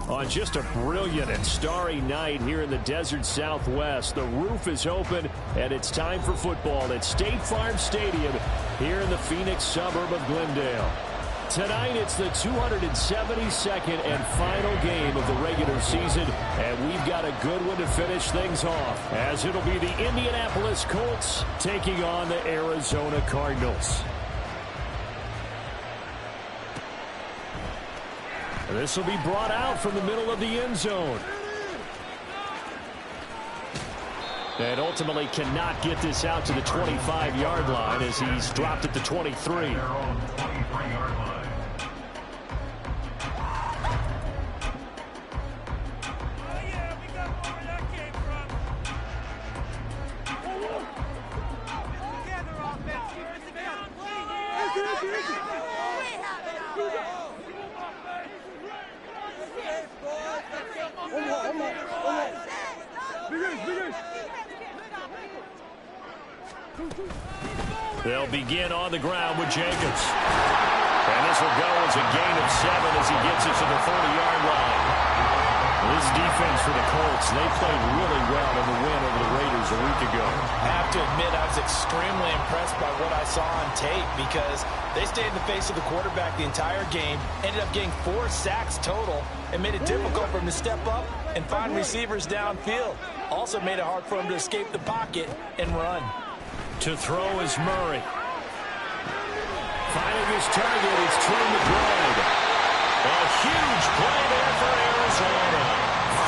On just a brilliant and starry night here in the desert Southwest, the roof is open, and it's time for football at State Farm Stadium here in the Phoenix suburb of Glendale. Tonight, it's the 272nd and final game of the regular season, and we've got a good one to finish things off, as it'll be the Indianapolis Colts taking on the Arizona Cardinals. This will be brought out from the middle of the end zone. And ultimately cannot get this out to the 25-yard line as he's dropped at the 23. They'll begin on the ground with Jacobs. And this will go as a gain of 7 as he gets it to the 40-yard line. This defense for the Colts, they played really well in the win over the Raiders a week ago. I have to admit, I was extremely impressed by what I saw on tape because they stayed in the face of the quarterback the entire game, ended up getting 4 sacks total, and made it difficult for him to step up and find receivers downfield. Also made it hard for him to escape the pocket and run. To throw is Murray. Finding his target, it's Trey McBride. A huge play there for Arizona.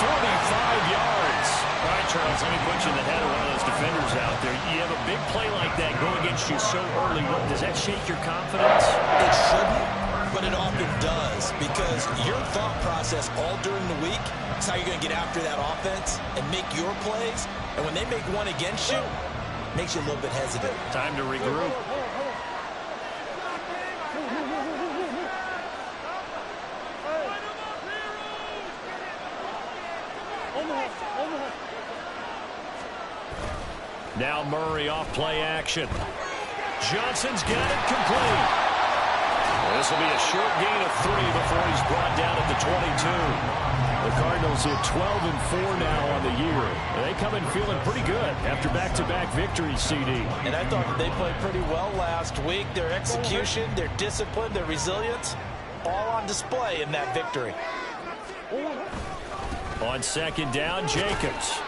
45 yards. All right, Charles, let me put you in the head of one of those defenders out there. You have a big play like that go against you so early. Does that shake your confidence? It shouldn't, but it often does, because your thought process all during the week is how you're going to get after that offense and make your plays. And when they make one against you, makes you a little bit hesitant. Time to regroup. Now Murray off play action. Johnson's got it complete. This will be a short gain of 3 before he's brought down at the 22. The Cardinals hit 12-4 now on the year. They come in feeling pretty good after back-to-back victories, CD. And I thought that they played pretty well last week. Their execution, their discipline, their resilience, all on display in that victory. On second down, Jacobs.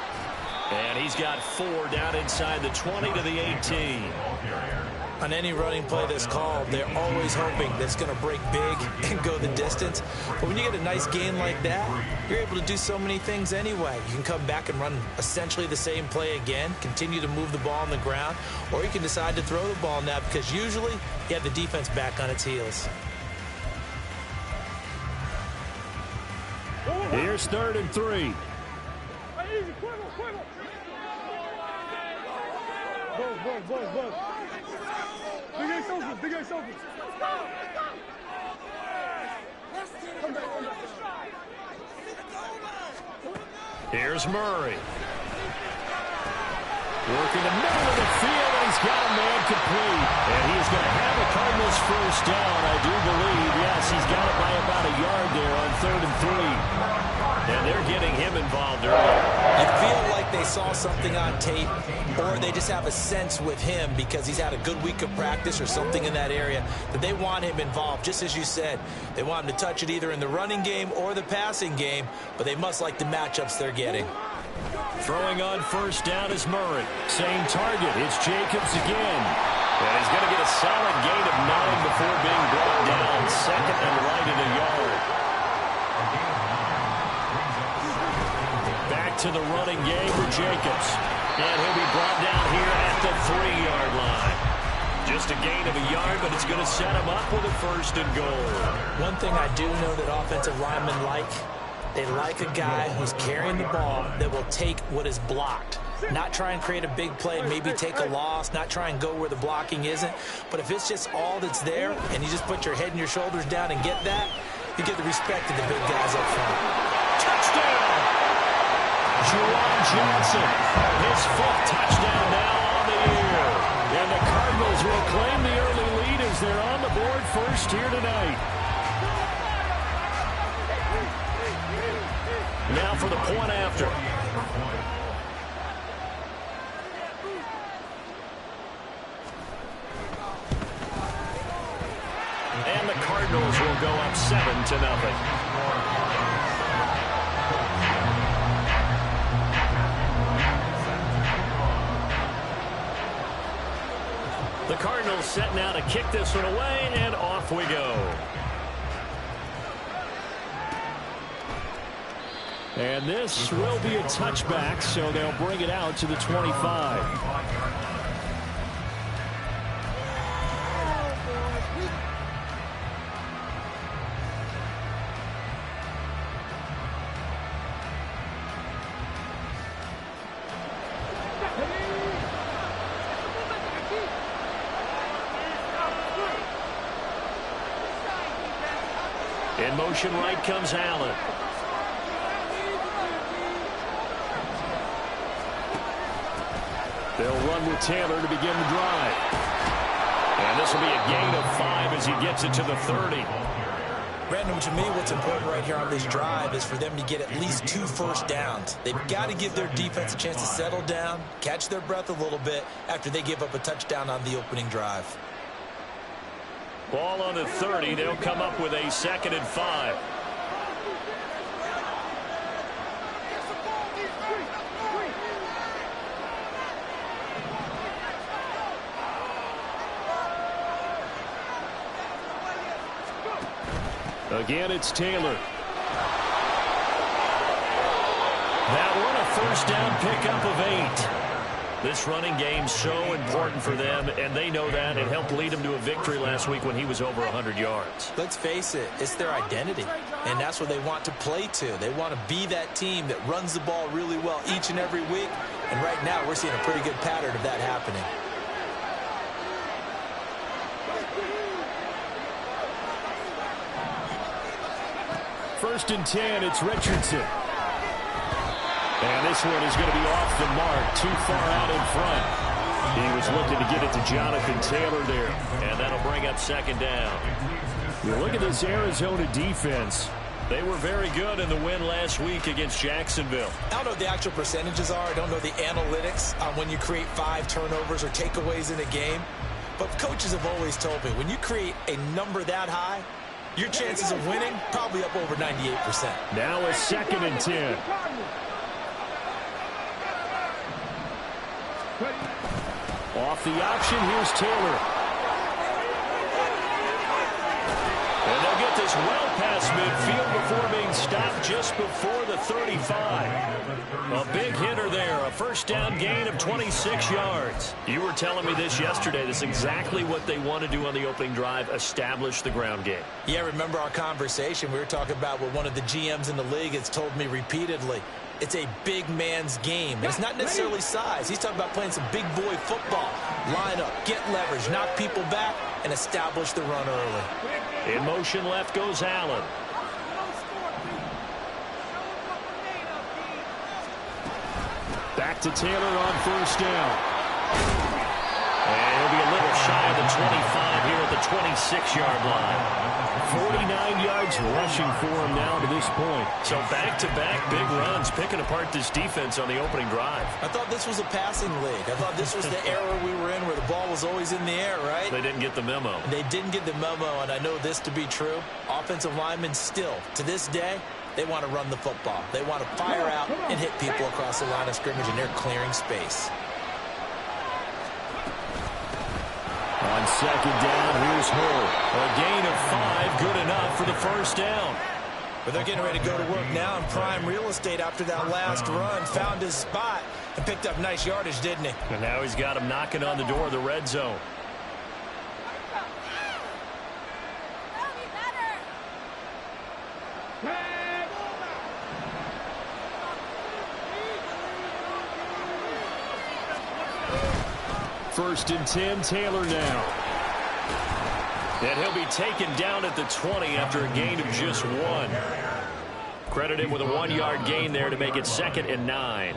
And he's got 4 down inside the 20 to the 18. On any running play that's called, they're always hoping that it's going to break big and go the distance. But when you get a nice gain like that, you're able to do so many things anyway. You can come back and run essentially the same play again, continue to move the ball on the ground, or you can decide to throw the ball now because usually you have the defense back on its heels. Here's 3rd and 3. Here's Murray. Working the middle of the field, and he's got a man complete. And he is going to have a Cardinals first down, I do believe. Yes, he's got it by about a yard there on 3rd and 3. And they're getting him involved early. You feel like they saw something on tape, or they just have a sense with him because he's had a good week of practice or something in that area that they want him involved. Just as you said, they want him to touch it either in the running game or the passing game, but they must like the matchups they're getting. Throwing on first down is Murray. Same target. It's Jacobs again. And he's going to get a solid gain of 9 before being brought down. 2nd and right at a yard. Back to the running game for Jacobs. And he'll be brought down here at the 3-yard line. Just a gain of a yard, but it's going to set him up with a 1st and goal. One thing I do know that offensive linemen like, they like a guy who's carrying the ball that will take what is blocked. Not try and create a big play, maybe take a loss, not try and go where the blocking isn't. But if it's just all that's there and you just put your head and your shoulders down and get that, you get the respect of the big guys up front. Touchdown! Juwan Johnson, his 5th touchdown now on the year. And the Cardinals will claim the early lead as they're on the board first here tonight. for the point after. And the Cardinals will go up 7-0. The Cardinals set now to kick this one away, and off we go. And this will be a touchback, so they'll bring it out to the 25. In motion right comes Allen. They'll run with Taylor to begin the drive. And this will be a gain of 5 as he gets it to the 30. Brandon, to me, what's important right here on this drive is for them to get at least 2 first downs. They've got to give their defense a chance to settle down, catch their breath a little bit after they give up a touchdown on the opening drive. Ball on the 30. They'll come up with a 2nd and 5. Again, it's Taylor. That one, a first down pickup of 8. This running game's so important for them, and they know that. It helped lead them to a victory last week when he was over 100 yards. Let's face it, it's their identity, and that's what they want to play to. They want to be that team that runs the ball really well each and every week, and right now we're seeing a pretty good pattern of that happening. First and 10, it's Richardson. And this one is going to be off the mark, too far out in front. He was looking to get it to Jonathan Taylor there, and that'll bring up 2nd down. You look at this Arizona defense. They were very good in the win last week against Jacksonville. I don't know what the actual percentages are. I don't know the analytics on when you create 5 turnovers or takeaways in a game. But coaches have always told me, when you create a number that high, your chances of winning probably up over 98%. Now a 2nd and 10. Off the option, here's Taylor. And they'll get this well past midfield before being stopped just before the 35. A big hitter there, a first down gain of 26 yards. You were telling me this yesterday. This is exactly what they want to do on the opening drive, establish the ground game. Yeah, remember our conversation? We were talking about what one of the GMs in the league has told me repeatedly. It's a big man's game. And it's not necessarily size. He's talking about playing some big boy football. Line up, get leverage, knock people back, and establish the run early. In motion left goes Allen. Back to Taylor on first down. And he'll be a little shy of the 25 here at the 26-yard line. 49 yards rushing for him now to this point. So back-to-back big runs, picking apart this defense on the opening drive. I thought this was a passing league. I thought this was the era we were in where the ball was always in the air, right? They didn't get the memo. They didn't get the memo, and I know this to be true. Offensive linemen still, to this day, they want to run the football. They want to fire out and hit people across the line of scrimmage, and they're clearing space. On 2nd down, here's Hull. A gain of 5, good enough for the first down. But they're getting ready to go to work now in prime real estate after that last run. Found his spot and picked up nice yardage, didn't he? And now he's got him knocking on the door of the red zone. First and 10, Taylor now. And he'll be taken down at the 20 after a gain of just 1. Credit him with a 1-yard gain there to make it 2nd and 9.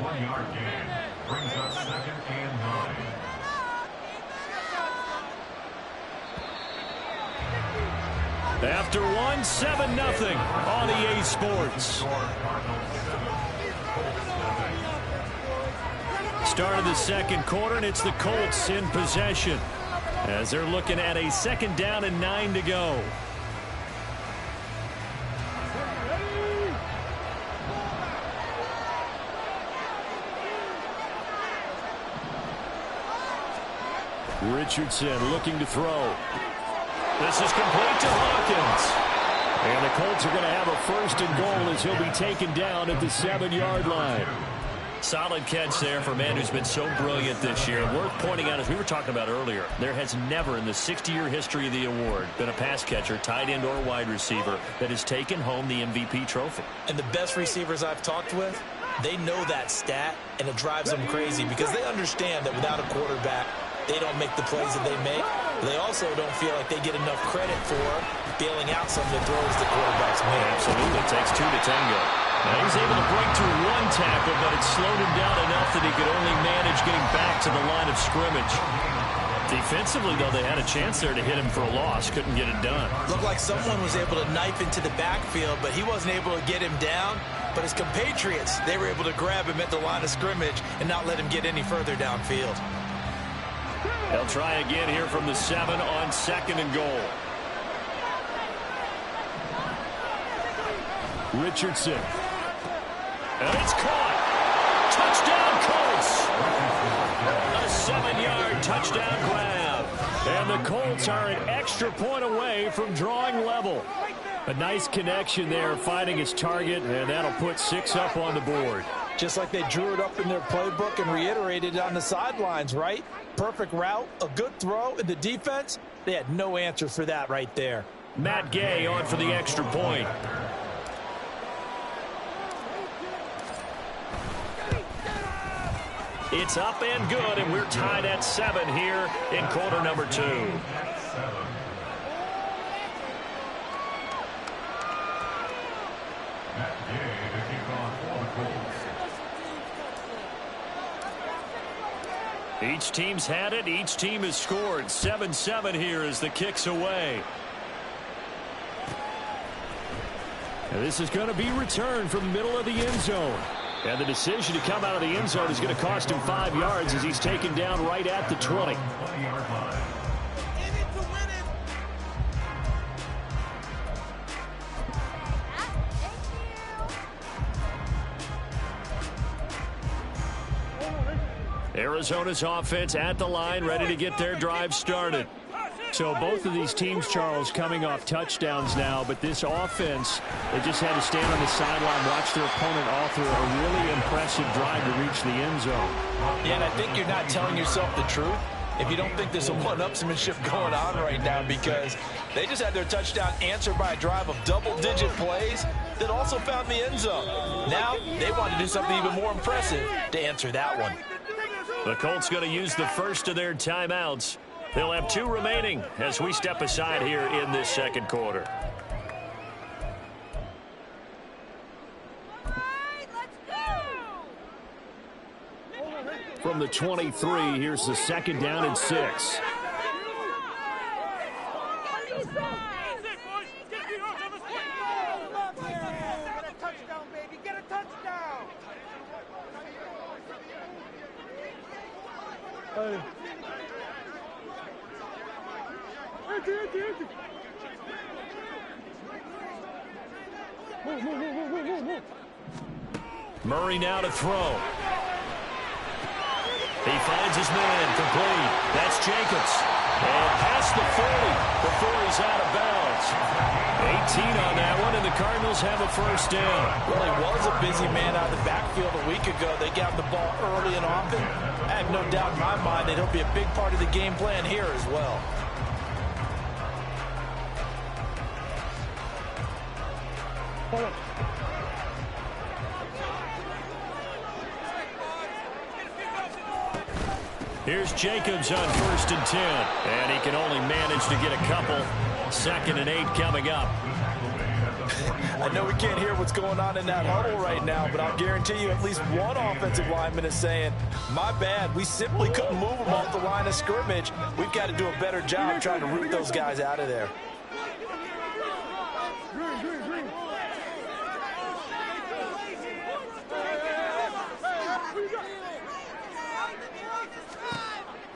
After 1, 7-0 on EA Sports. start of the second quarter, and it's the Colts in possession as they're looking at a 2nd down and 9 to go. Richardson looking to throw. This is complete to Hawkins. And the Colts are going to have a 1st and goal as he'll be taken down at the 7-yard line. Solid catch there for a man who's been so brilliant this year. And worth pointing out, as we were talking about earlier, there has never in the 60-year history of the award been a pass catcher, tight end, or wide receiver that has taken home the MVP trophy. And the best receivers I've talked with, they know that stat, and it drives them crazy because they understand that without a quarterback, they don't make the plays that they make. They also don't feel like they get enough credit for bailing out some of the throws the quarterbacks make. Absolutely. It takes 2 to tango. Now he's able to break through 1 tackle, but it slowed him down enough that he could only manage getting back to the line of scrimmage. Defensively, though, they had a chance there to hit him for a loss. Couldn't get it done. Looked like someone was able to knife into the backfield, but he wasn't able to get him down. But his compatriots, they were able to grab him at the line of scrimmage and not let him get any further downfield. They'll try again here from the 7 on 2nd and goal. Richardson. And it's caught. Touchdown, Colts. A 7-yard touchdown grab. And the Colts are an extra point away from drawing level. A nice connection there, finding his target, and that'll put 6 up on the board. Just like they drew it up in their playbook and reiterated it on the sidelines, right? Perfect route, a good throw, and the defense, they had no answer for that right there. Matt Gay on for the extra point. It's up and good, and we're tied at 7 here in quarter number 2. Each team's had it. Each team has scored. 7-7 here as the kick's away. And this is going to be returned from the middle of the end zone. And the decision to come out of the end zone is going to cost him 5 yards as he's taken down right at the 20. Arizona's offense at the line, ready to get their drive started. So both of these teams, Charles, coming off touchdowns now, but this offense, they just had to stand on the sideline, watch their opponent author a really impressive drive to reach the end zone. Yeah, and I think you're not telling yourself the truth if you don't think there's some one-upsmanship going on right now, because they just had their touchdown answered by a drive of double-digit plays that also found the end zone. Now they want to do something even more impressive to answer that one. The Colts going to use the first of their timeouts. They'll have 2 remaining as we step aside here in this second quarter. From the 23, here's the 2nd down and 6. Murray now to throw. He finds his man, complete. That's Jacobs. And past the 40 before he's out of bounds. 18 on that one, and the Cardinals have a 1st down. Well, he was a busy man out of the backfield a week ago. They got the ball early and often. I have no doubt in my mind that he'll be a big part of the game plan here as well. Here's Jacobs on 1st and 10. And he can only manage to get a couple. 2nd and 8 coming up. I know we can't hear what's going on in that huddle right now, but I'll guarantee you at least one offensive lineman is saying, my bad, we simply couldn't move them off the line of scrimmage. We've got to do a better job trying to root those guys out of there.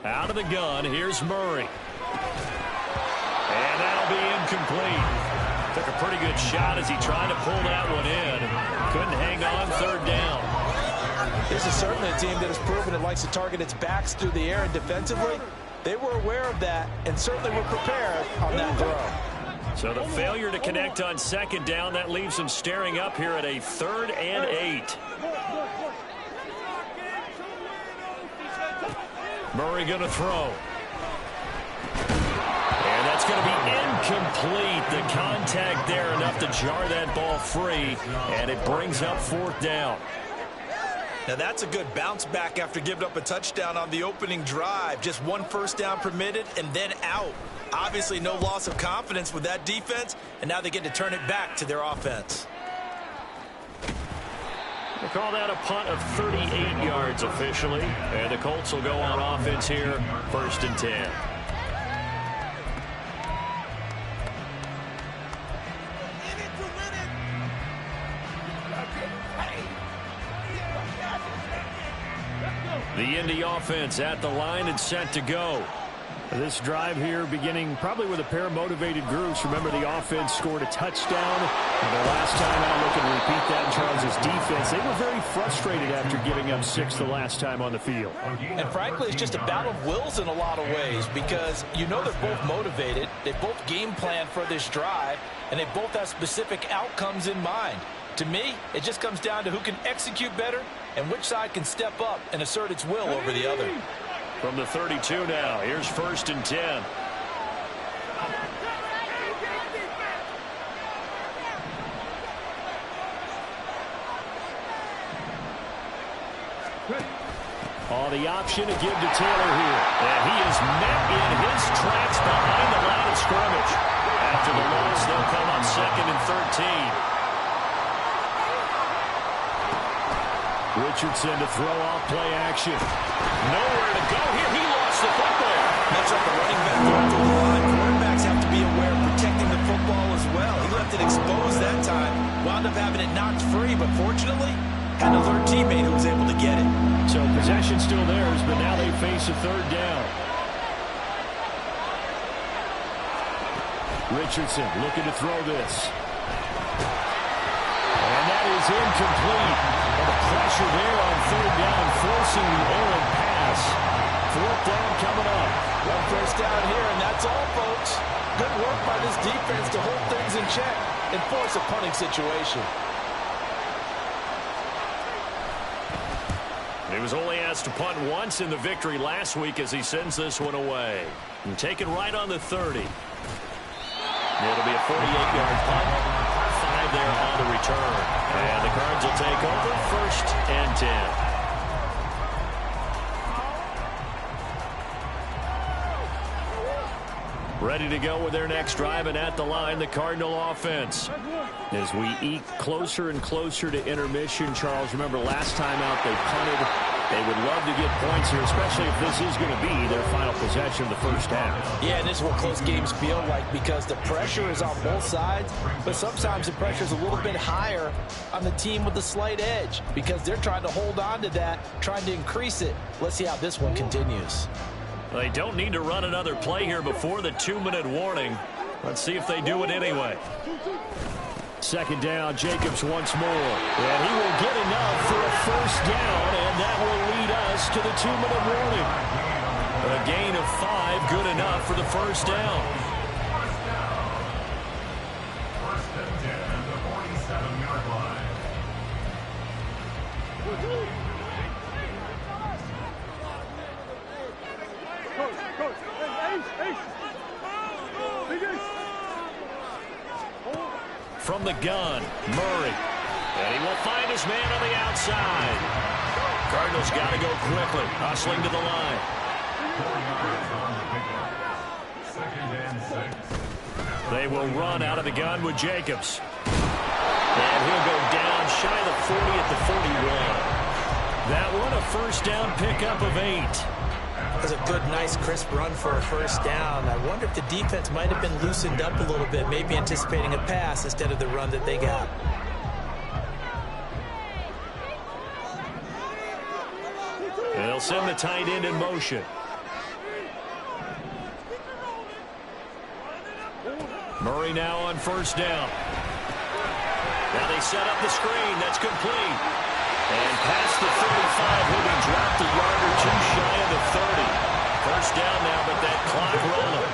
Out of the gun, here's Murray. And that'll be incomplete. Took a pretty good shot as he tried to pull that one in. Couldn't hang on, third down. This is certainly a team that has proven it likes to target its backs through the air, and defensively, they were aware of that and certainly were prepared on that throw. So the failure to connect on second down, that leaves them staring up here at a 3rd and 8. Murray going to throw. And that's going to be incomplete. The contact there enough to jar that ball free, and it brings up 4th down. Now that's a good bounce back after giving up a touchdown on the opening drive. Just 1 first down permitted and then out. Obviously no loss of confidence with that defense, and now they get to turn it back to their offense. They call that a punt of 38 yards officially, and the Colts will go on offense here, 1st and 10. The Indy offense at the line and set to go. This drive here beginning probably with a pair of motivated groups. Remember, the offense scored a touchdown. And the last time out, looking to repeat that in Charles' defense, they were very frustrated after giving up 6 the last time on the field. And frankly, it's just a battle of wills in a lot of ways, because you know they're both motivated. They both game plan for this drive, and they both have specific outcomes in mind. To me, it just comes down to who can execute better and which side can step up and assert its will over the other. From the 32 now, here's 1st and 10. Oh, the option to give to Taylor here. And he is met in his tracks behind the line of scrimmage. After the loss, they'll come up 2nd and 13. Richardson to throw off play action. Nowhere to go here. He lost the football. Much like a running back going through the line, quarterbacks have to be aware of protecting the football as well. He left it exposed that time. Wound up having it knocked free, but fortunately, had an alert teammate who was able to get it. So possession still theirs, but now they face a 3rd down. Richardson looking to throw this. And that is incomplete. And the pressure there on 3rd down, forcing the errant pass. 4th down coming up. 1 first down here, and that's all, folks. Good work by this defense to hold things in check and force a punting situation. He was only asked to punt once in the victory last week as he sends this one away. And taken right on the 30. It'll be a 48-yard punt. 5 there on the return. And the Cards will take over 1st and 10. Ready to go with their next drive, and at the line, the Cardinal offense. As we eke closer and closer to intermission, Charles, remember last time out they punted. They would love to get points here, especially if this is going to be their final possession of the first half. Yeah, and this is what close games feel like, because the pressure is on both sides, but sometimes the pressure is a little bit higher on the team with the slight edge, because they're trying to hold on to that, trying to increase it. Let's see how this one continues. They don't need to run another play here before the 2-minute warning. Let's see if they do it anyway. 2nd down, Jacobs once more. And he will get enough for a 1st down, and that will lead us to the 2-minute warning. A gain of 5, good enough for the 1st down. 1st and 10 at the 47-yard line. From the gun, Murray. And he will find his man on the outside. Cardinals got to go quickly, hustling to the line. 2nd and 6. They will run out of the gun with Jacobs. And he'll go down shy of the 40 at the 41. That one a 1st down pickup of 8. That was a good, nice, crisp run for a 1st down. I wonder if the defense might have been loosened up a little bit, maybe anticipating a pass instead of the run that they got. And they'll send the tight end in motion. Murray now on first down. Now they set up the screen. That's complete. And past the 35, he'll be dropped a yard or two shy of the 30. First down now, but that clock rolling.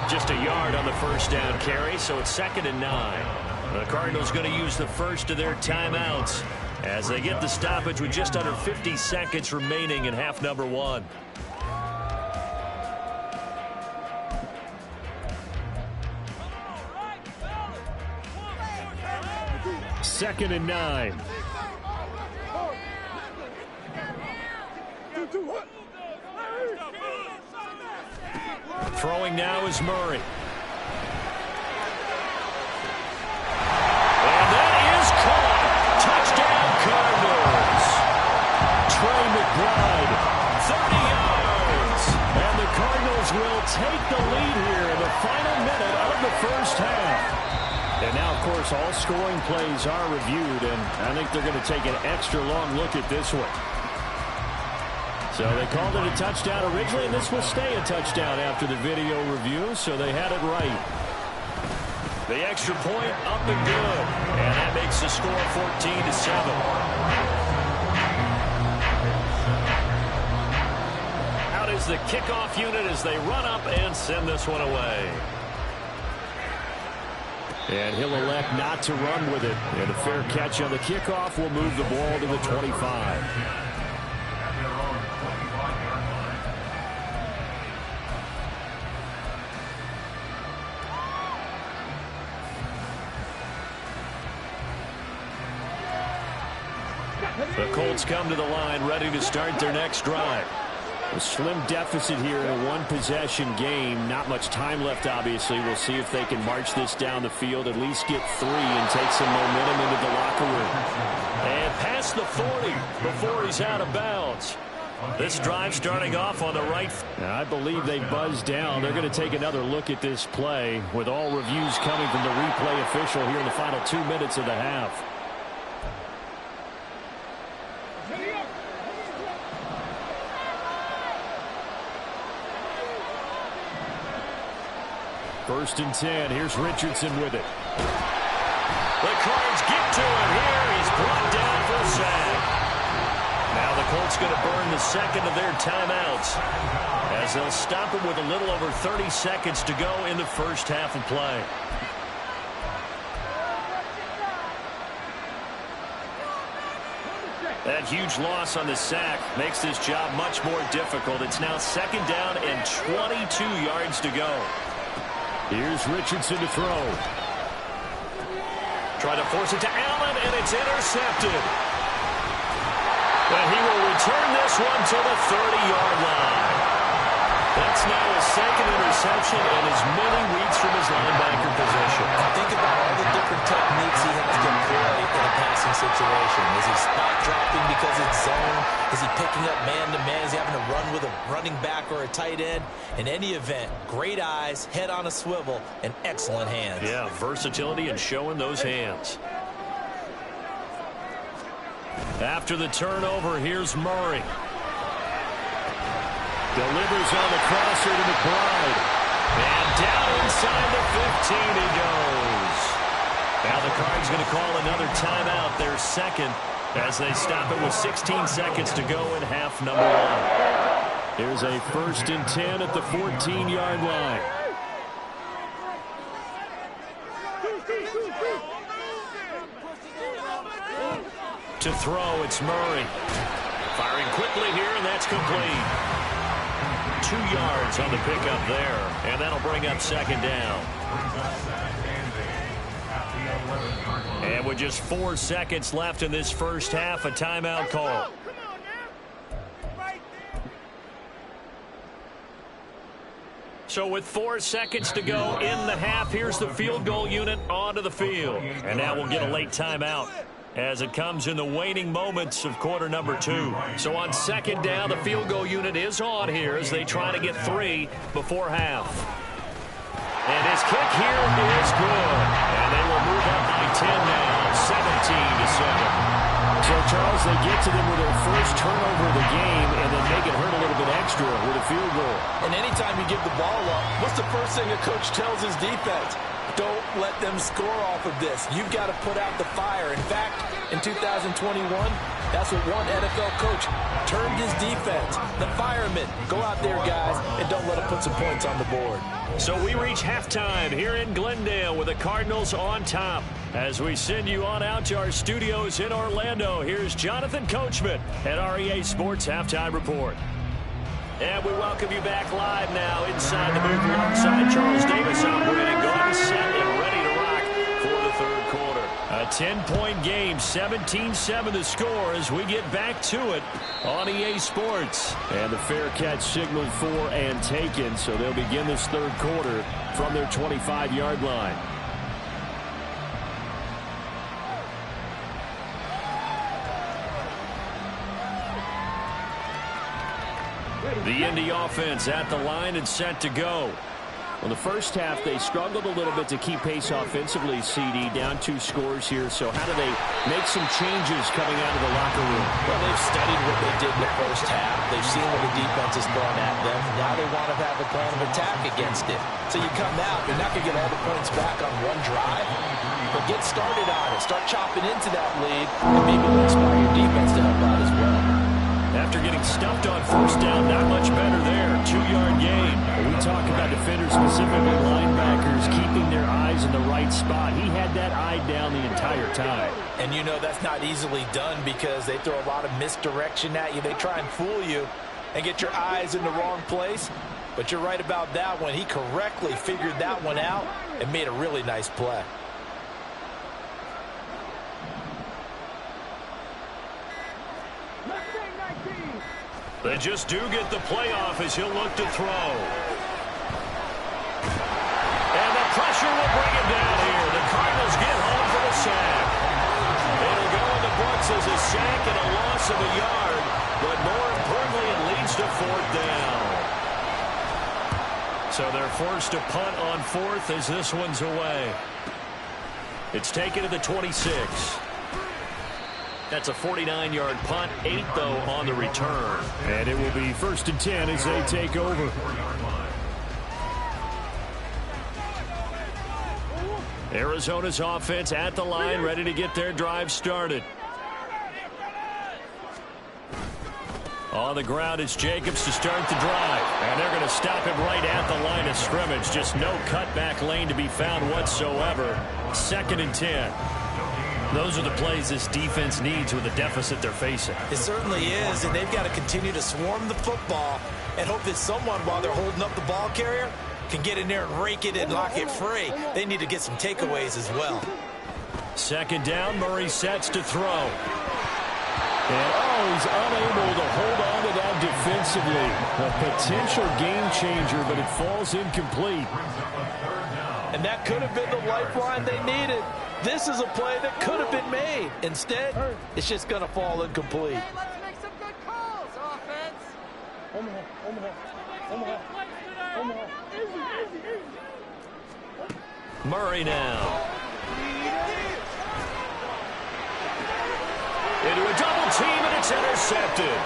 Just a yard on the first down carry, so it's 2nd and 9. The Cardinals going to use the first of their timeouts as they get the stoppage with just under 50 seconds remaining in half number 1. Second and 9. Throwing now is Murray. And that is caught. Touchdown Cardinals. Trey McBride, 30 yards. And the Cardinals will take the lead here in the final minute of the first half. And now, of course, all scoring plays are reviewed, and I think they're going to take an extra long look at this one. So they called it a touchdown originally, and this will stay a touchdown after the video review, so they had it right. The extra point up and good, and that makes the score 14-7. Out is the kickoff unit as they run up and send this one away. And he'll elect not to run with it. And a fair catch on the kickoff will move the ball to the 25. The Colts come to the line ready to start their next drive. A slim deficit here in a one-possession game. Not much time left, obviously. We'll see if they can march this down the field, at least get 3 and take some momentum into the locker room. And past the 40 before he's out of bounds. This drive starting off on the right. I believe they buzzed down. They're going to take another look at this play with all reviews coming from the replay official here in the final 2 minutes of the half. First and 10. Here's Richardson with it. The Cards get to him here. He's brought down for a sack. Now the Colts going to burn the second of their timeouts as they'll stop him with a little over 30 seconds to go in the first half of play. That huge loss on the sack makes this job much more difficult. It's now 2nd down and 22 yards to go. Here's Richardson to throw. Try to force it to Allen, and it's intercepted. But he will return this one to the 30-yard line. That's now his second interception and as many weeks from his linebacker position. Think about all the different techniques he has to employ in a passing situation. Is he spot dropping because it's zone? Is he picking up man-to-man? Is he having to run with a running back or a tight end? In any event, great eyes, head on a swivel, and excellent hands. Yeah, versatility and showing those hands. After the turnover, here's Murray. Delivers on the crosser to McBride. And down inside the 15 he goes. Now the Cards going to call another timeout, their second, as they stop it with 16 seconds to go in half number 1. Here's a 1st and 10 at the 14-yard line. To throw, it's Murray. Firing quickly here, and that's complete. 2 yards on the pickup there, and that'll bring up 2nd down. And with just 4 seconds left in this first half, a timeout call. So with 4 seconds to go in the half, here's the field goal unit onto the field. And now we'll get a late timeout as it comes in the waning moments of quarter number 2. So on 2nd down, the field goal unit is on here as they try to get 3 before half. And his kick here is good. And they will move up by 10 now, 17-7. So, Charles, they get to them with their first turnover of the game and then make it hurt a little bit extra with a field goal. And anytime you give the ball up, what's the first thing a coach tells his defense? Don't let them score off of this. You've got to put out the fire. In fact, in 2021, that's what one NFL coach termed his defense. The firemen. Go out there, guys, and don't let them put some points on the board. So we reach halftime here in Glendale with the Cardinals on top. As we send you on out to our studios in Orlando, here's Jonathan Coachman at REA Sports Halftime Report. And we welcome you back live now inside the booth alongside Charles Davis, operating gun, set, and ready to rock for the third quarter. A 10-point game, 17-7 the score as we get back to it on EA Sports. And the fair catch signaled for and taken, so they'll begin this third quarter from their 25-yard line. The Indy offense at the line and set to go. Well, the first half, they struggled a little bit to keep pace offensively, CD, down 2 scores here. So how do they make some changes coming out of the locker room? Well, they've studied what they did in the first half. They've seen what the defense has thrown at them. Now they want to have a plan of attack against it. So you come out, you're not going to get all the points back on one drive, but get started on it. Start chopping into that lead, and maybe inspire your defense to help out as well. After getting stuffed on first down, not much better there. 2-yard gain. We talk about defenders, specifically linebackers, keeping their eyes in the right spot. He had that eye down the entire time. And you know that's not easily done because they throw a lot of misdirection at you. They try and fool you and get your eyes in the wrong place. But you're right about that one. He correctly figured that one out and made a really nice play. They just do get the playoff as he'll look to throw. And the pressure will bring him down here. The Cardinals get home for the sack. It'll go in the books as a sack and a loss of a yard. But more importantly, it leads to 4th down. So they're forced to punt on 4th as this one's away. It's taken to the 26. That's a 49-yard punt, 8, though, on the return. And it will be 1st and 10 as they take over. Arizona's offense at the line, ready to get their drive started. On the ground, it's Jacobs to start the drive. And they're going to stop him right at the line of scrimmage. Just no cutback lane to be found whatsoever. 2nd and 10. Those are the plays this defense needs with the deficit they're facing. It certainly is, and they've got to continue to swarm the football and hope that someone, while they're holding up the ball carrier, can get in there and rake it and lock it free. They need to get some takeaways as well. 2nd down, Murray sets to throw. And, he's unable to hold on to that defensively. A potential game changer, but it falls incomplete. And that could have been the lifeline they needed. This is a play that could have been made. Instead, it's just going to fall incomplete. Let's make some good calls, offense. Murray now. Into a double team, and it's intercepted.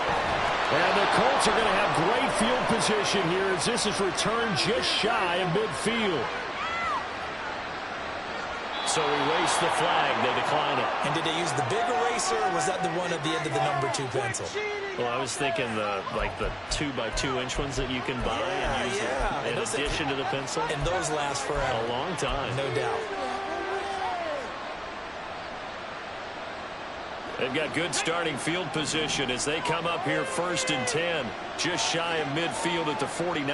And the Colts are going to have great field position here as this is returned just shy of midfield. So erase the flag. They decline it. And did they use the big eraser, or was that the one at the end of the number 2 pencil? Well, I was thinking the 2x2-inch ones that you can buy and use in addition to the pencil. And those last forever. A long time. No doubt. They've got good starting field position as they come up here 1st and 10. Just shy of midfield at the 49.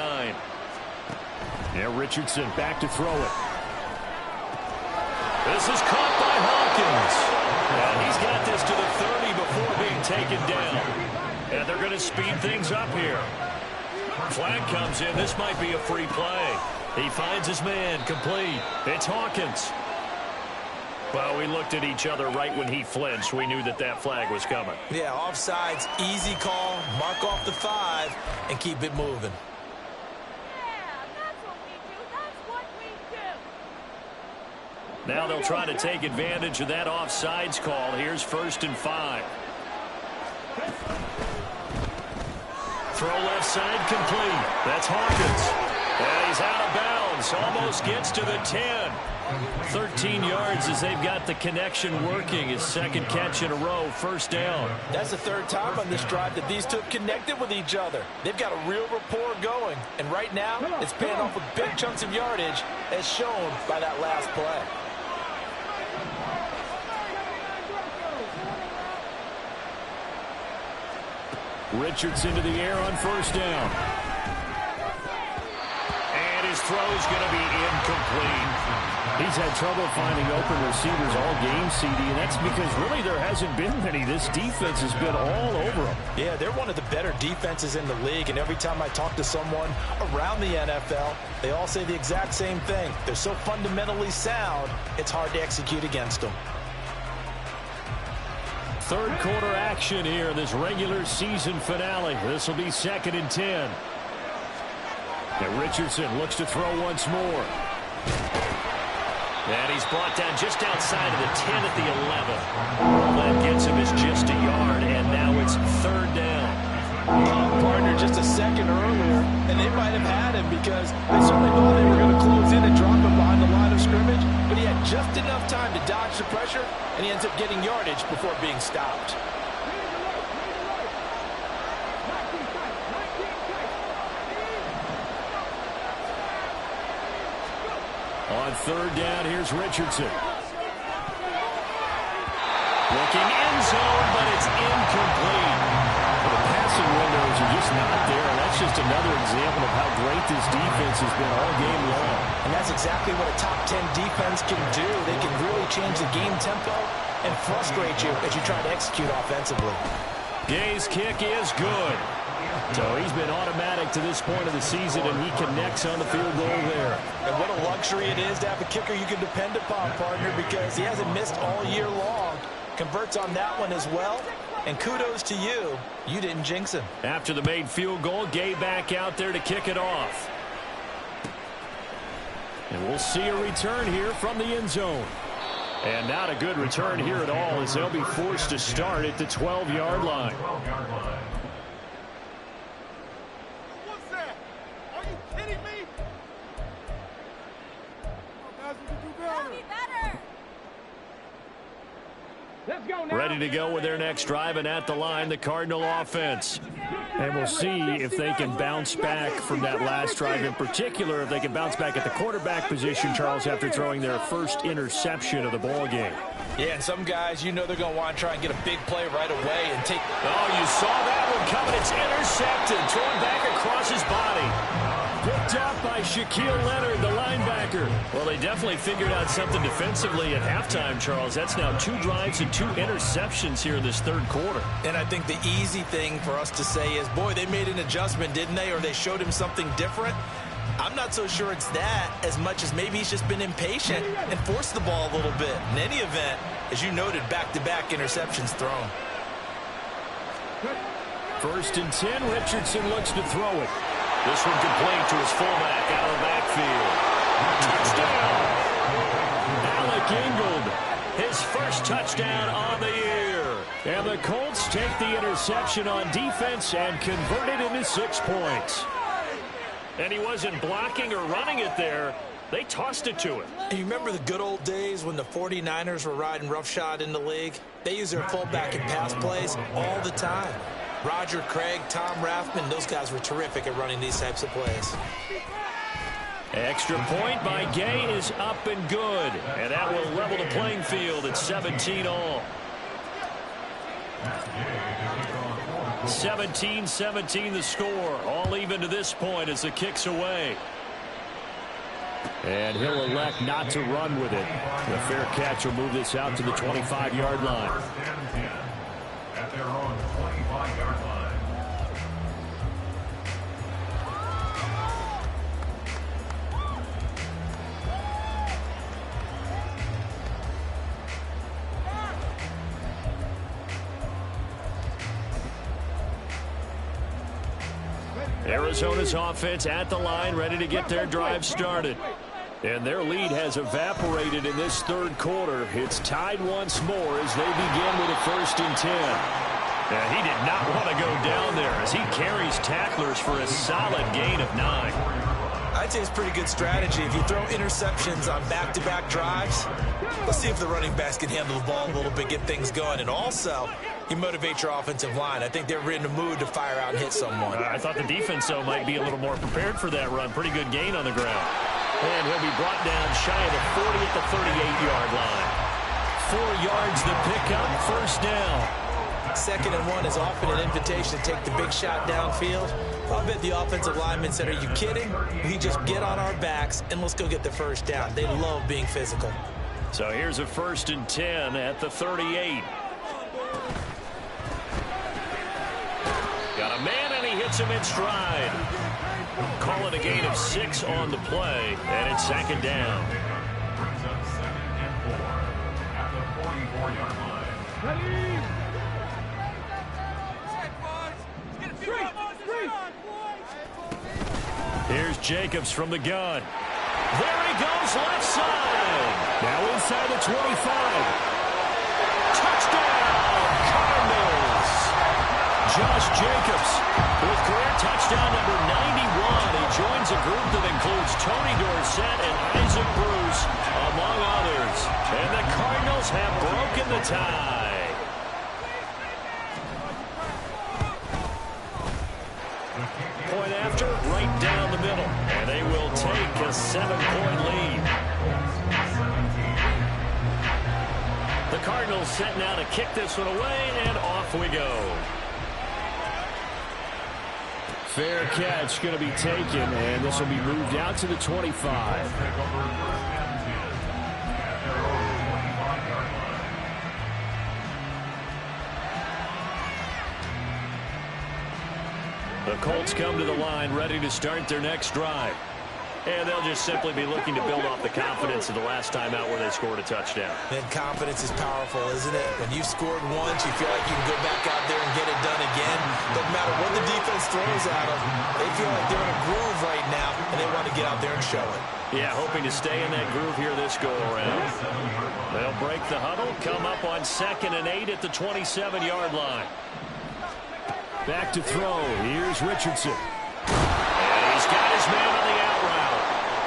Yeah, Richardson back to throw it. This is caught by Hawkins. And he's got this to the 30 before being taken down. And they're going to speed things up here. Flag comes in. This might be a free play. He finds his man complete. It's Hawkins. Well, we looked at each other right when he flinched. We knew that that flag was coming. Yeah, offsides, easy call. Mark off the 5 and keep it moving. Now they'll try to take advantage of that offsides call. Here's 1st and 5. Throw left side complete. That's Hawkins. And he's out of bounds. Almost gets to the 10. 13 yards as they've got the connection working. His second catch in a row, first down. That's the third time on this drive that these two have connected with each other. They've got a real rapport going. And right now, it's paying off with big chunks of yardage as shown by that last play. Richardson to the air on first down. And his throw is going to be incomplete. He's had trouble finding open receivers all game, CD, and that's because really there hasn't been many. This defense has been all over them. Yeah, they're one of the better defenses in the league, and every time I talk to someone around the NFL, they all say the exact same thing. They're so fundamentally sound, it's hard to execute against them. Third quarter action here in this regular season finale. This will be 2nd and 10. And Richardson looks to throw once more. And he's brought down just outside of the 10 at the 11. All that gets him is just a yard, and now it's third down. Partner just a second earlier, and they might have had him because they certainly thought they were going to close in and drop him behind the line of scrimmage, but he had just enough time to dodge the pressure, and he ends up getting yardage before being stopped. On third down, here's Richardson. Looking end zone, but it's incomplete. The passing windows are just not there, and that's just another example of how great this defense has been all game long. And that's exactly what a top 10 defense can do. They can really change the game tempo and frustrate you as you try to execute offensively. Gay's kick is good. So he's been automatic to this point of the season, and he connects on the field goal there. And what a luxury it is to have a kicker you can depend upon, partner, because he hasn't missed all year long. Converts on that one as well. And kudos to you. You didn't jinx him. After the made field goal, Gay back out there to kick it off. And we'll see a return here from the end zone. And not a good return here at all, as they'll be forced to start at the 12-yard line. What's that? Are you kidding me? Guys, we can do better. Let's go now. Ready to go with their next drive, and at the line, the Cardinal offense. And we'll see if they can bounce back from that last drive, in particular, if they can bounce back at the quarterback position, Charles, after throwing their first interception of the ball game. Yeah, and some guys, you know they're going to want to try and get a big play right away and take... Oh, you saw that one coming. It's intercepted, thrown back across his body. Picked off by Shaquille Leonard, the linebacker. Well, they definitely figured out something defensively at halftime, Charles. That's now 2 drives and 2 interceptions here in this third quarter. And I think the easy thing for us to say is, boy, they made an adjustment, didn't they? Or they showed him something different. I'm not so sure it's that as much as maybe he's just been impatient and forced the ball a little bit. In any event, as you noted, back-to-back interceptions thrown. 1st and 10, Richardson looks to throw it. This one complete to his fullback out of the backfield. Touchdown! Alec Ingold, his first touchdown on the year. And the Colts take the interception on defense and convert it into 6 points. And he wasn't blocking or running it there. They tossed it to him. You remember the good old days when the 49ers were riding roughshod in the league? They used their fullback in pass plays all the time. Roger Craig, Tom Rathman, those guys were terrific at running these types of plays. Extra point by Gay is up and good. And that will level the playing field at 17-all. 17-17 the score. All even to this point as the kick's away. And he'll elect not to run with it. The fair catch will move this out to the 25-yard line. At their own 25-yard line. Arizona's offense at the line, ready to get their drive started. And their lead has evaporated in this third quarter. It's tied once more as they begin with a 1st and 10. Yeah, he did not want to go down there as he carries tacklers for a solid gain of 9. I'd say it's pretty good strategy. If you throw interceptions on back-to-back drives, let's see if the running backs can handle the ball a little bit, get things going. And also, you motivate your offensive line. I think they're in the mood to fire out and hit someone. I thought the defense, though, might be a little more prepared for that run. Pretty good gain on the ground. And he'll be brought down shy of the 40 at the 38-yard line. 4 yards the pickup, first down. 2nd and 1 is often an invitation to take the big shot downfield. I bet the offensive lineman said, are you kidding? We just get on our backs and let's go get the first down. They love being physical. So here's a 1st and 10 at the 38. Got a man and he hits him in stride. Call it a gain of 6 on the play, and it's 2nd down. Brings up 2nd and 4 at the 44-yard line. Here's Jacobs from the gun. There he goes, left side. Now inside the 25. Touchdown, Cardinals. Josh Jacobs with career touchdown number 91. He joins a group that includes Tony Dorsett and Isaac Bruce, among others. And the Cardinals have broken the tie. Point after, right down the middle. And they will take a 7-point lead. The Cardinals set now to kick this one away, and off we go. Fair catch going to be taken, and this will be moved out to the 25. The Colts come to the line ready to start their next drive. And they'll just simply be looking to build off the confidence of the last time out where they scored a touchdown. And confidence is powerful, isn't it? When you've scored once, you feel like you can go back out there and get it done again. Doesn't matter what the defense throws at them. They feel like they're in a groove right now, and they want to get out there and show it. Yeah, hoping to stay in that groove here this go-around. They'll break the huddle, come up on 2nd and 8 at the 27-yard line. Back to throw. Here's Richardson. And he's got his man on the out route.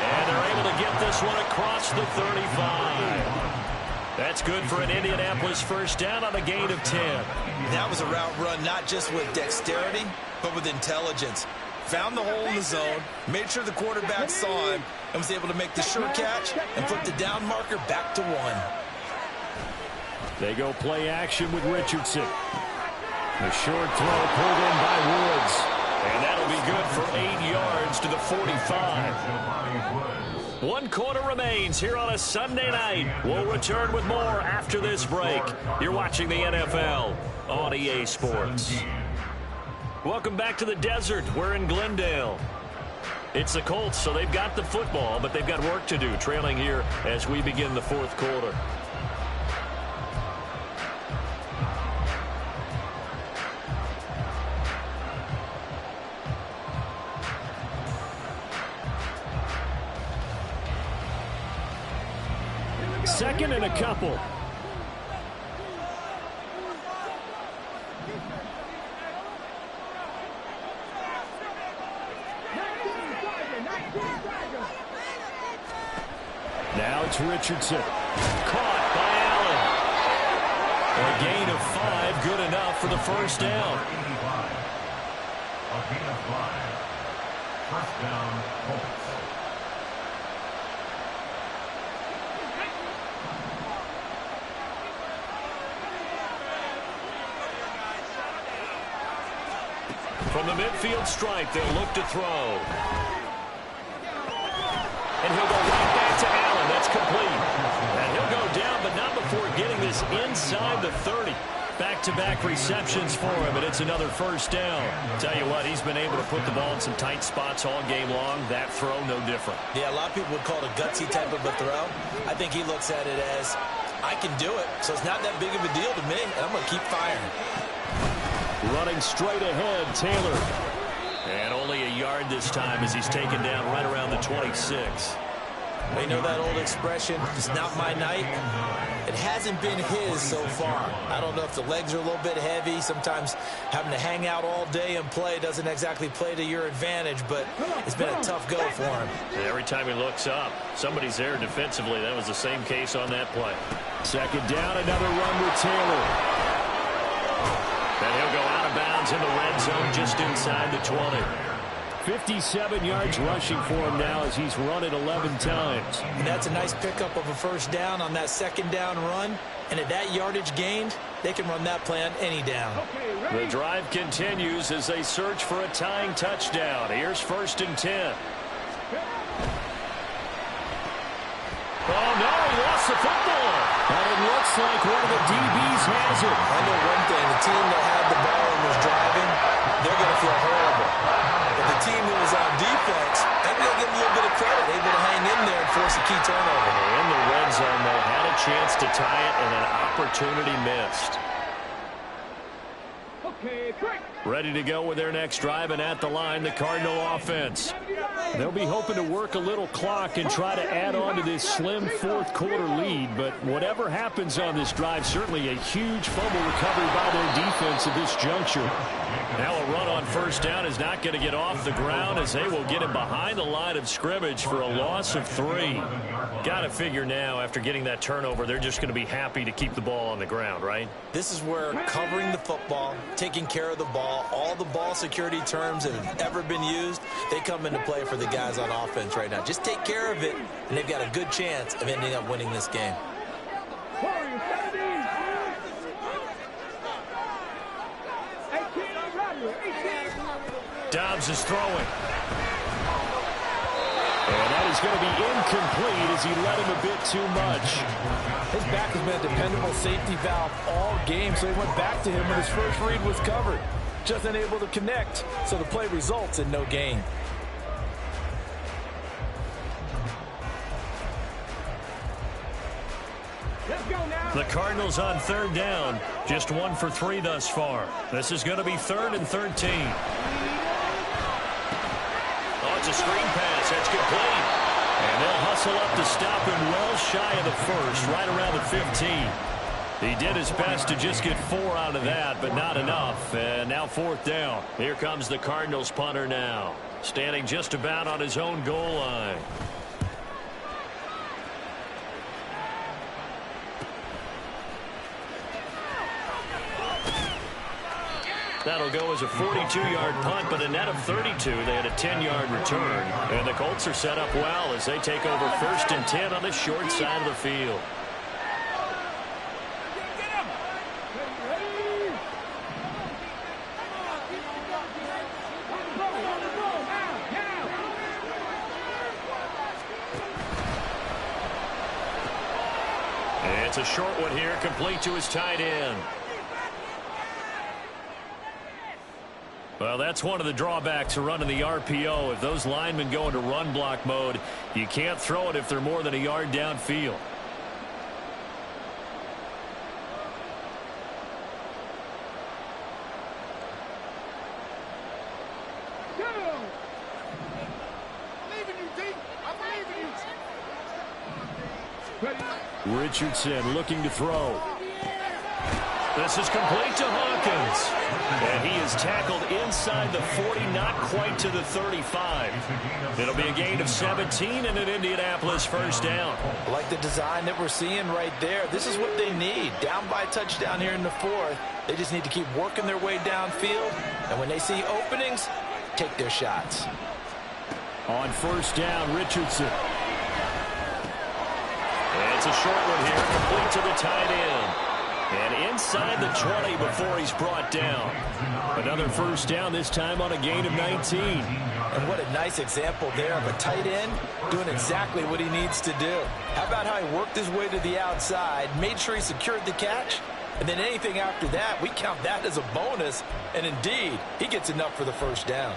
And they're able to get this one across the 35. That's good for an Indianapolis first down on a gain of 10. That was a route run not just with dexterity, but with intelligence. Found the hole in the zone, made sure the quarterback saw him, and was able to make the sure catch and flip the down marker back to 1. They go play action with Richardson. The short throw pulled in by Woods. And that'll be good for 8 yards to the 45. 1 quarter remains here on a Sunday night. We'll return with more after this break. You're watching the NFL on EA Sports. Welcome back to the desert. We're in Glendale. It's the Colts, so they've got the football, but they've got work to do, trailing here as we begin the 4th quarter. Second and a couple. Now it's Richardson. Caught by Allen. A gain of 5, good enough for the first down. A gain of 5. First down, Colts. From the midfield stripe, they'll look to throw. And he'll go right back to Allen. That's complete. And he'll go down, but not before getting this inside the 30. Back-to-back receptions for him, and it's another first down. Tell you what, he's been able to put the ball in some tight spots all game long. That throw, no different. Yeah, a lot of people would call it a gutsy type of a throw. I think he looks at it as, I can do it, so it's not that big of a deal to me, and I'm going to keep firing. Running straight ahead, Taylor. And only a yard this time as he's taken down right around the 26. You know that old expression, it's not my night? It hasn't been his so far. I don't know if the legs are a little bit heavy. Sometimes having to hang out all day and play doesn't exactly play to your advantage, but it's been a tough go for him. And every time he looks up, somebody's there defensively. That was the same case on that play. Second down, another run with Taylor. And he'll go out of bounds in the red zone just inside the 20. 57 yards rushing for him now as he's run it 11 times. And that's a nice pickup of a first down on that second down run. And at that yardage gained, they can run that play on any down. The drive continues as they search for a tying touchdown. Here's 1st and 10. Oh, no, he lost the football. And it looks like one of the DBs has it. I know one thing. The team that had the ball and was driving, they're going to feel horrible. But the team that was on defense, maybe they'll give them a little bit of credit, able to hang in there and force a key turnover. In the red zone, though, had a chance to tie it and an opportunity missed. Ready to go with their next drive, and at the line, the Cardinal offense. They'll be hoping to work a little clock and try to add on to this slim fourth-quarter lead, but whatever happens on this drive, certainly a huge fumble recovery by their defense at this juncture. Now a run on first down is not going to get off the ground as they will get him behind the line of scrimmage for a loss of 3. Got to figure now, after getting that turnover, they're just going to be happy to keep the ball on the ground, right? This is where covering the football, taking care of the ball, all the ball security terms that have ever been used, they come into play for the guys on offense right now. Just take care of it, and they've got a good chance of ending up winning this game. Dobbs is throwing. And that is going to be incomplete as he let him a bit too much. His back has been a dependable safety valve all game, so he went back to him when his first read was covered. Just unable to connect, so the play results in no gain. The Cardinals on 3rd down. Just 1 for 3 thus far. This is going to be 3rd and 13. Oh, it's a screen pass. That's complete. And they'll hustle up to stop him well shy of the first, right around the 15. He did his best to just get 4 out of that, but not enough. And now 4th down. Here comes the Cardinals punter now, standing just about on his own goal line. That'll go as a 42-yard punt, but a net of 32. They had a 10-yard return. And the Colts are set up well as they take over 1st and 10 on the short side of the field. It's a short one here, complete to his tight end. Well, that's one of the drawbacks of running the RPO. If those linemen go into run block mode, you can't throw it if they're more than a yard downfield. Richardson looking to throw. This is complete to Hawkins. And he is tackled inside the 40, not quite to the 35. It'll be a gain of 17 and an Indianapolis 1st down. I like the design that we're seeing right there. This is what they need. Down by a touchdown here in the 4th. They just need to keep working their way downfield. And when they see openings, take their shots. On 1st down, Richardson. And it's a short one here, complete to the tight end. And inside the 20 before he's brought down. Another 1st down, this time on a gain of 19. And what a nice example there of a tight end doing exactly what he needs to do. How about how he worked his way to the outside, made sure he secured the catch, and then anything after that, we count that as a bonus. And indeed, he gets enough for the 1st down.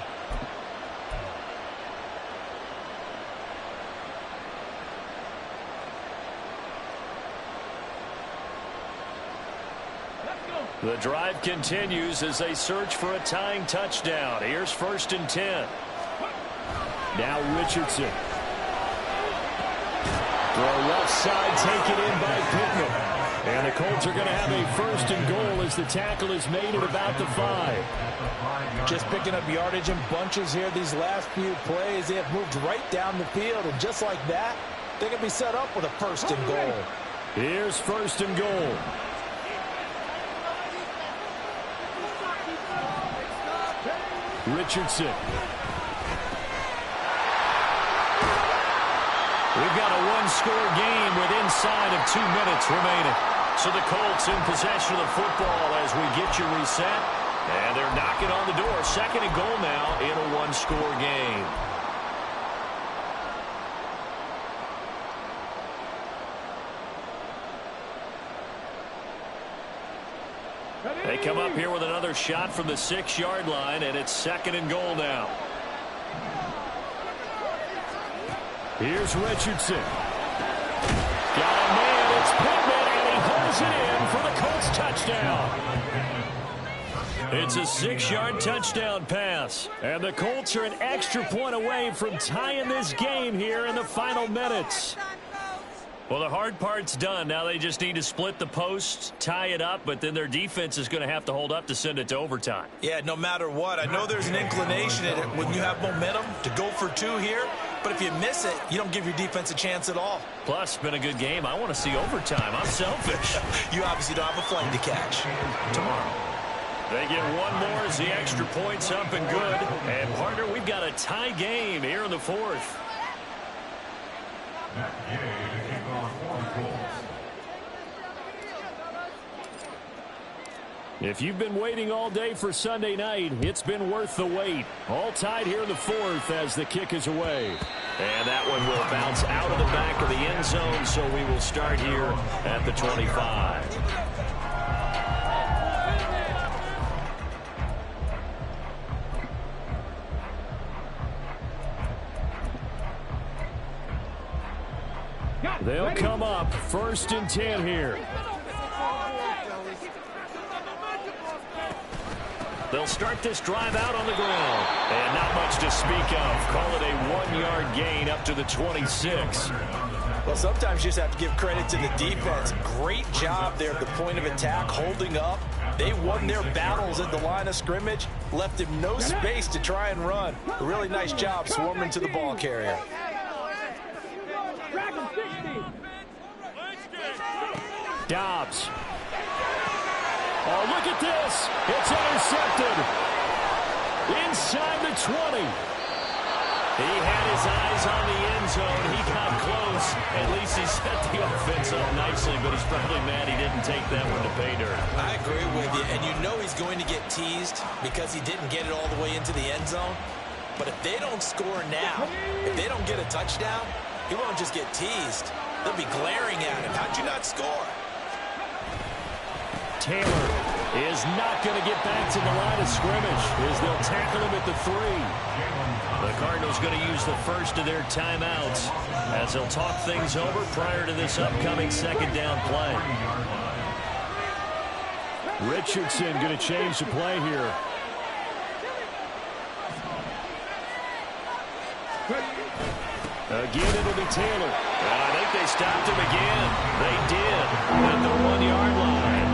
The drive continues as they search for a tying touchdown. Here's 1st and 10. Now Richardson. Throw left side, taken in by Pittman. And the Colts are going to have a 1st and goal as the tackle is made at about the 5. Just picking up yardage in bunches here these last few plays. They have moved right down the field, and just like that, they can be set up with a 1st and goal. Here's 1st and goal. Richardson. We've got a one-score game with inside of 2 minutes remaining. So the Colts in possession of the football as we get you reset. And they're knocking on the door. 2nd and goal now in a one-score game. They come up here with another shot from the 6-yard line, and it's 2nd and goal now. Here's Richardson. Got a man. It's Pittman, and he holds it in for the Colts touchdown. It's a 6-yard touchdown pass. And the Colts are an extra point away from tying this game here in the final minutes. Well, the hard part's done. Now they just need to split the posts, tie it up, but then their defense is going to have to hold up to send it to overtime. Yeah, no matter what. I know there's an inclination in it when you have momentum to go for 2 here, but if you miss it, you don't give your defense a chance at all. Plus, it's been a good game. I want to see overtime. I'm selfish. You obviously don't have a flight to catch tomorrow. They get one more as the extra point's up and good. And, partner, we've got a tie game here in the 4th. If you've been waiting all day for Sunday night, it's been worth the wait. All tied here in the 4th as the kick is away. And that one will bounce out of the back of the end zone, so we will start here at the 25. They'll come up 1st and 10 here. They'll start this drive out on the ground. And not much to speak of. Call it a 1-yard gain up to the 26. Well, sometimes you just have to give credit to the defense. Great job there at the point of attack, holding up. They won their battles at the line of scrimmage, left him no space to try and run. A really nice job swarming to the ball carrier. Dobbs. Oh, look at this. It's intercepted. Inside the 20. He had his eyes on the end zone. He got close. At least he set the offense up nicely, but he's probably mad he didn't take that one to pay dirt. I agree with you, and you know he's going to get teased because he didn't get it all the way into the end zone. But if they don't score now, if they don't get a touchdown, he won't just get teased. They'll be glaring at him. How'd you not score? Taylor is not going to get back to the line of scrimmage as they'll tackle him at the 3. The Cardinals going to use the first of their timeouts as they'll talk things over prior to this upcoming 2nd down play. Richardson going to change the play here. Again, it'll be Taylor. And I think they stopped him again. They did at the 1-yard line.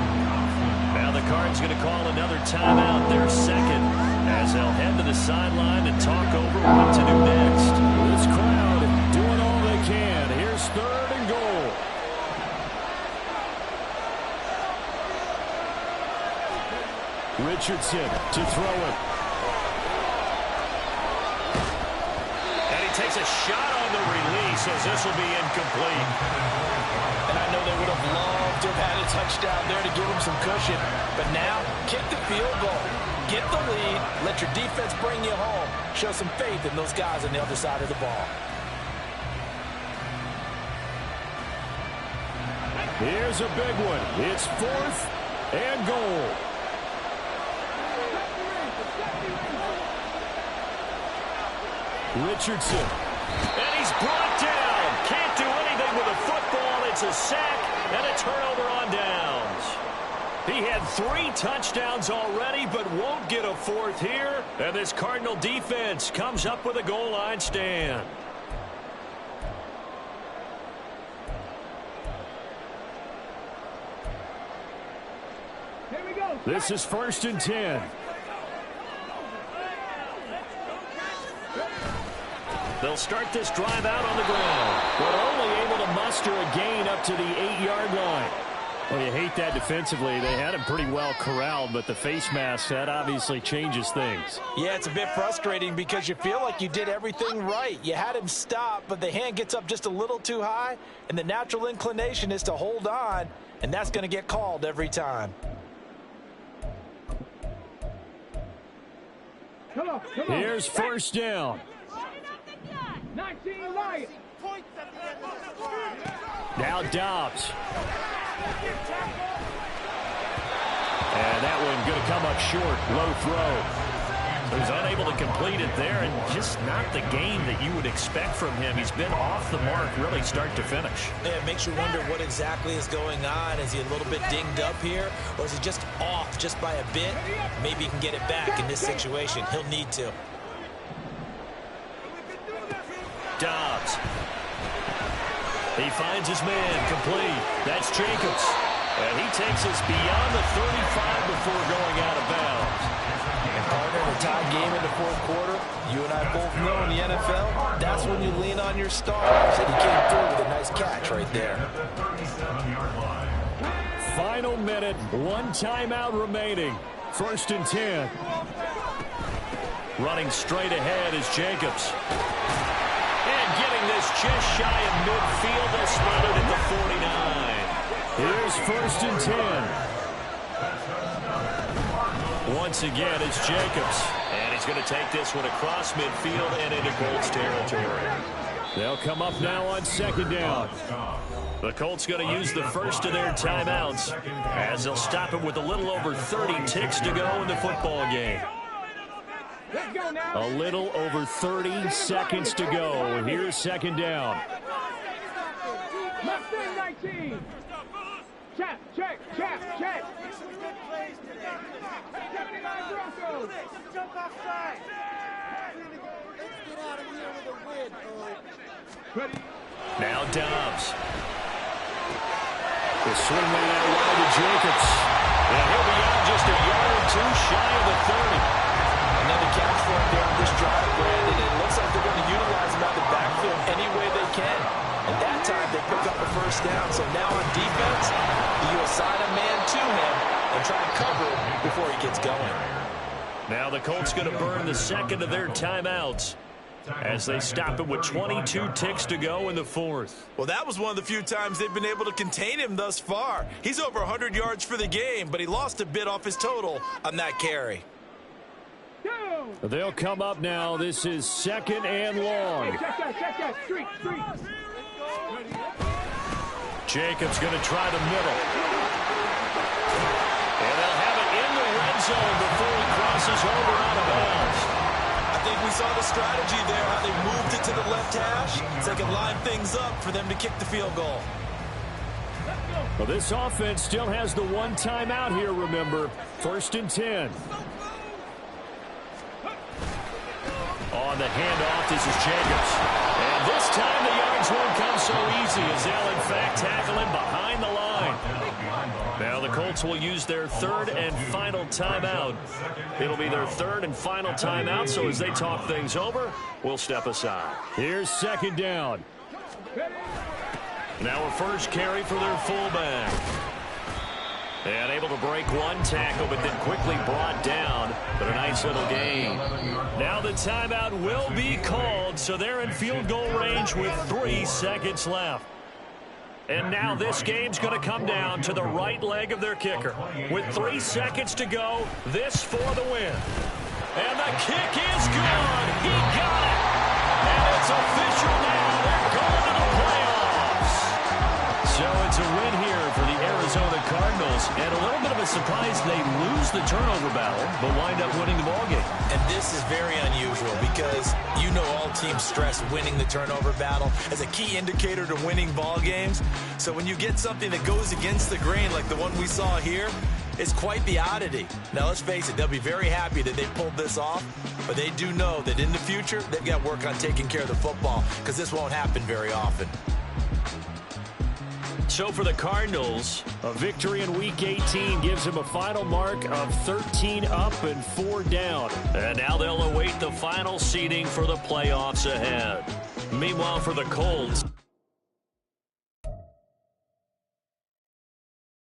Now the Cards going to call another timeout, their 2nd, as they'll head to the sideline and talk over what to do next. This crowd doing all they can. Here's 3rd and goal. Richardson to throw it. Takes a shot on the release as this will be incomplete. And I know they would have loved to have had a touchdown there to give them some cushion. But now, kick the field goal. Get the lead. Let your defense bring you home. Show some faith in those guys on the other side of the ball. Here's a big one. It's 4th and goal. Richardson. And he's brought down. Can't do anything with the football. It's a sack and a turnover on downs. He had 3 touchdowns already, but won't get a 4th here. And this Cardinal defense comes up with a goal line stand. This is 1st and 10. They'll start this drive out on the ground, but only able to muster a gain up to the 8-yard line. Well, you hate that defensively. They had him pretty well corralled, but the face mask, that obviously changes things. Yeah, it's a bit frustrating because you feel like you did everything right. You had him stop, but the hand gets up just a little too high, and the natural inclination is to hold on, and that's going to get called every time. Here's 1st down. 19 Lions. Now Dobbs. And that one going to come up short. Low throw. So he's unable to complete it there, and just not the game that you would expect from him. He's been off the mark really start to finish. Yeah, it makes you wonder what exactly is going on. Is he a little bit dinged up here, or is he just off just by a bit? Maybe he can get it back in this situation. He'll need to. Dobbs. He finds his man complete. That's Jacobs. And he takes us beyond the 35 before going out of bounds. And partner, in a tie game in the fourth quarter, you and I both know in the NFL, that's when you lean on your stars. And he came through with a nice catch right there. Final minute, 1 timeout remaining. 1st and 10. Running straight ahead is Jacobs. Getting this just shy of midfield. They'll spot it at the 49. Here's 1st and 10. Once again, it's Jacobs. And he's going to take this one across midfield and into Colts territory. They'll come up now on 2nd down. The Colts going to use the first of their timeouts as they'll stop it with a little over 30 ticks to go in the football game. A little over 30 seconds to go. Here's 2nd down. Left 19. Check. 79 Broncos. Jump offside. Let's get out of here with a win. Now Dobbs. The swing man out wide to Jacobs. And he'll be out just a yard or two shy of the 30. Another catch for him there on this drive, Brandon. It looks like they're going to utilize him out the backfield any way they can. And that time they pick up a 1st down. So now on defense, you assign a man to him and try and cover him before he gets going. Now the Colts going to burn the 2nd of their timeouts as they stop it with 22 ticks to go in the 4th. Well, that was one of the few times they've been able to contain him thus far. He's over 100 yards for the game, but he lost a bit off his total on that carry. They'll come up now. This is 2nd and long. Street. Jacobs going to try the middle. And they'll have it in the red zone before he crosses over out of bounds. I think we saw the strategy there, how they moved it to the left hash so they could line things up for them to kick the field goal. Well, this offense still has the 1 timeout here, remember. 1st and 10. On the handoff, this is Jacobs. And this time the yards won't come so easy as they'll, in fact, tackle him behind the line. Now the Colts will use their 3rd and final timeout. It'll be their 3rd and final timeout, so as they talk things over, we'll step aside. Here's 2nd down. Now a first carry for their fullback. And able to break 1 tackle, but then quickly brought down. But a nice little gain. Now the timeout will be called, so they're in field goal range with 3 seconds left. And now this game's going to come down to the right leg of their kicker. With 3 seconds to go, this for the win. And the kick is good. He got it. And it's official now. They're going to the playoffs. So it's a win here for the Arizona Cardinals. And a little bit of a surprise they lose the turnover battle, but wind up winning the ballgame. And this is very unusual because you know all teams stress winning the turnover battle as a key indicator to winning ball games. So when you get something that goes against the grain like the one we saw here, it's quite the oddity. Now, let's face it, they'll be very happy that they pulled this off, but they do know that in the future, they've got work on taking care of the football because this won't happen very often. So for the Cardinals, a victory in Week 18 gives them a final mark of 13 up and 4 down. And now they'll await the final seeding for the playoffs ahead. Meanwhile, for the Colts,